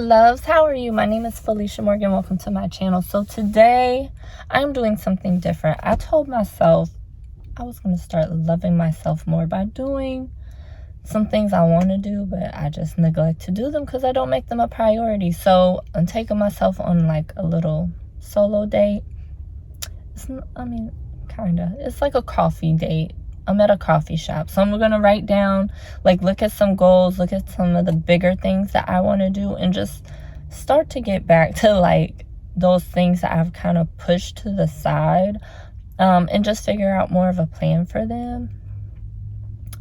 loves, how are you? My name is Felicia Morgan. Welcome to my channel. So today I'm doing something different. I told myself I was going to start loving myself more by doing some things I want to do, but I just neglect to do them because I don't make them a priority. So I'm taking myself on like a little solo date. It's like a coffee date. I'm at a coffee shop, so I'm gonna write down, look at some goals, look at some of the bigger things that I want to do, and just start to get back to those things that I've kind of pushed to the side, and just figure out more of a plan for them.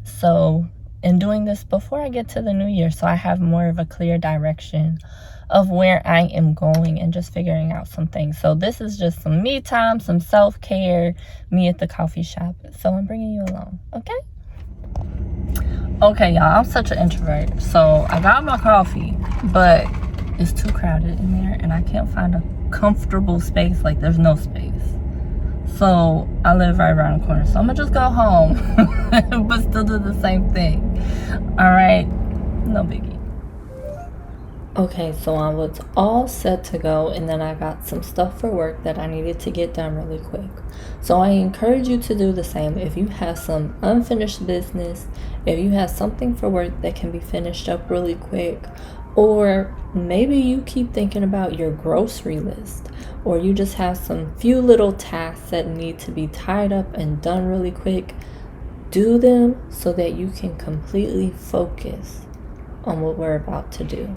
So in doing this before I get to the new year, so I have more of a clear direction of where I am going and just figuring out some things. So this is just some me time, some self-care, me at the coffee shop. So I'm bringing you along, okay, y'all, I'm such an introvert. So I got my coffee, but it's too crowded in there and I can't find a comfortable space. There's no space. So I live right around the corner, so I'm gonna just go home but still do the same thing. All right, no biggie. Okay, so I was all set to go, and then I got some stuff for work that I needed to get done really quick. So I encourage you to do the same. If you have some unfinished business, if you have something for work that can be finished up really quick, or maybe you keep thinking about your grocery list, or you just have some few little tasks that need to be tied up and done really quick, do them so that you can completely focus on what we're about to do.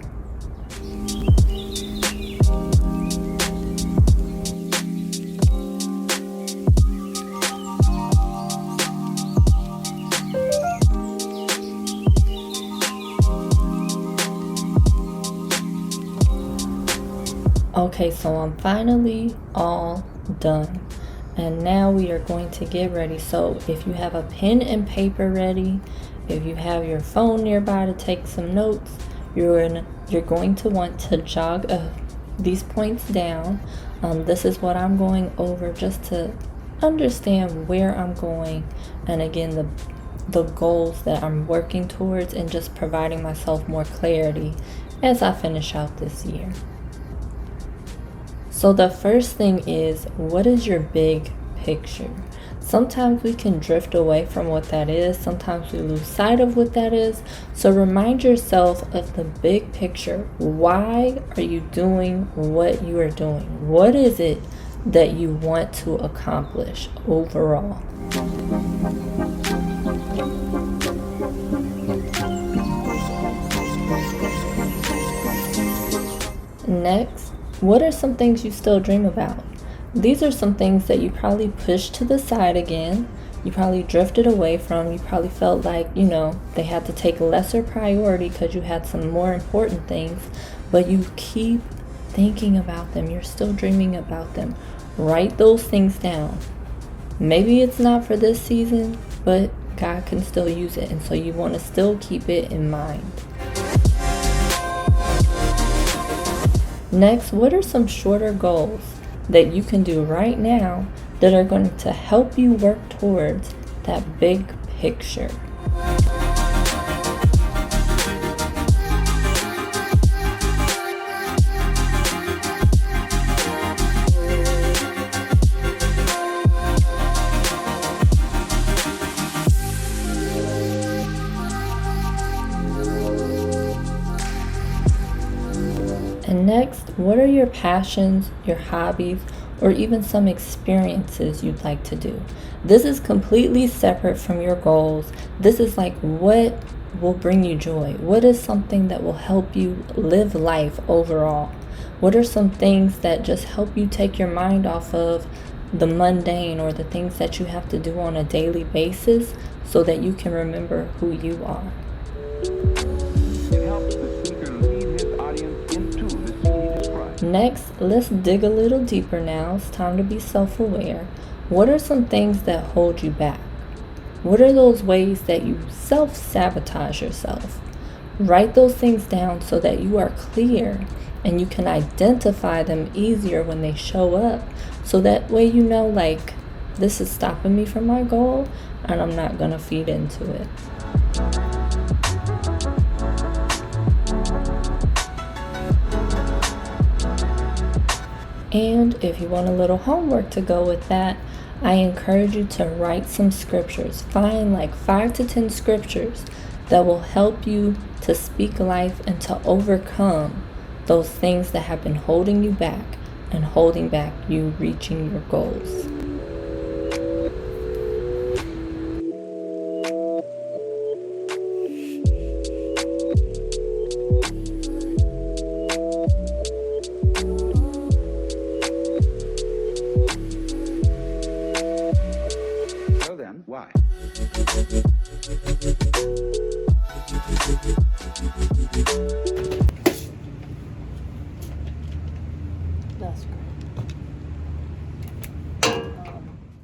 Okay, so I'm finally all done, and now we are going to get ready. So if you have a pen and paper ready, if you have your phone nearby to take some notes, you're going to want to jog these points down. This is what I'm going over just to understand where I'm going, and again the goals that I'm working towards, and just providing myself more clarity as I finish out this year. So the first thing is, what is your big picture? Sometimes we can drift away from what that is. Sometimes we lose sight of what that is. So remind yourself of the big picture. Why are you doing what you are doing? What is it that you want to accomplish overall? Next, what are some things you still dream about? These are some things that you probably pushed to the side again. You probably drifted away from. You probably felt like, they had to take lesser priority because you had some more important things. But you keep thinking about them. You're still dreaming about them. Write those things down. Maybe it's not for this season, but God can still use it. And so you want to still keep it in mind. Next, what are some shorter goals that you can do right now that are going to help you work towards that big picture? And next, what are your passions, your hobbies, or even some experiences you'd like to do? This is completely separate from your goals. This is what will bring you joy? What is something that will help you live life overall? What are some things that just help you take your mind off of the mundane or the things that you have to do on a daily basis so that you can remember who you are? Next, let's dig a little deeper now. It's time to be self-aware. What are some things that hold you back? What are those ways that you self-sabotage yourself? Write those things down so that you are clear and you can identify them easier when they show up. So that way this is stopping me from my goal and I'm not going to feed into it. And if you want a little homework to go with that, I encourage you to write some scriptures. Find like 5 to 10 scriptures that will help you to speak life and to overcome those things that have been holding you back and holding back you reaching your goals. So then, why? That's great.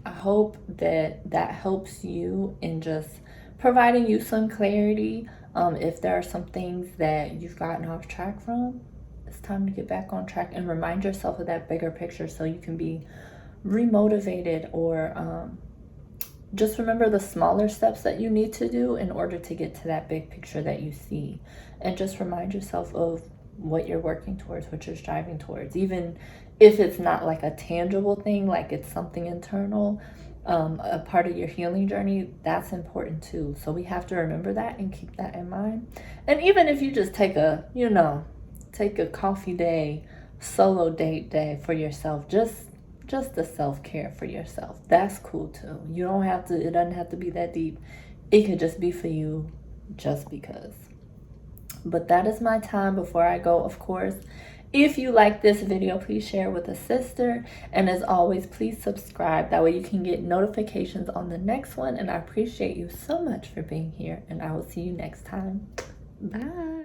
I hope that that helps you in just providing you some clarity. If there are some things that you've gotten off track from, it's time to get back on track and remind yourself of that bigger picture so you can be remotivated, or just remember the smaller steps that you need to do in order to get to that big picture that you see. And just remind yourself of what you're working towards, what you're striving towards. Even if it's not like a tangible thing, like it's something internal, a part of your healing journey, that's important too. So we have to remember that and keep that in mind. And even if you just take a coffee day, solo date day for yourself, just the self-care for yourself, that's cool too. You don't have to, it doesn't have to be that deep. It could just be for you, just because. But that is my time before I go. Of course, if you like this video, please share with a sister, and as always, please subscribe. That way you can get notifications on the next one. And I appreciate you so much for being here, and I will see you next time. Bye.